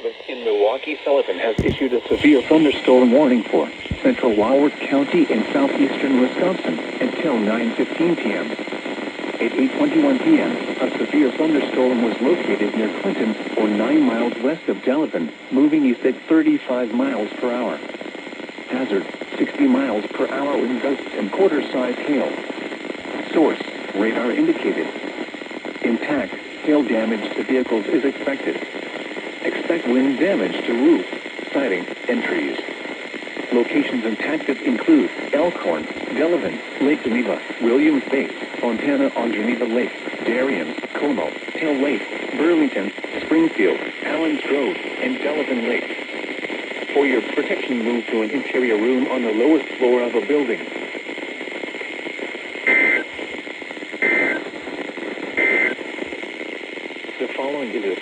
Service in Milwaukee Sullivan has issued a severe thunderstorm warning for central Walworth County in southeastern Wisconsin until 9:15 p.m. At 8:21 p.m., a severe thunderstorm was located near Clinton, or 9 miles west of Delavan, moving east at 35 miles per hour. Hazard, 60 miles per hour wind gusts and quarter-size hail. Source, radar indicated. Impact, hail damage to vehicles is expected. Expect wind damage to roof, siding, and trees. Locations impacted include Elkhorn, Delavan, Lake Geneva, Williams Bay, Fontana on Geneva Lake, Darien, Como, Hale Lake, Burlington, Springfield, Allen's Grove, and Delavan Lake. For your protection, move to an interior room on the lowest floor of a building. The following is a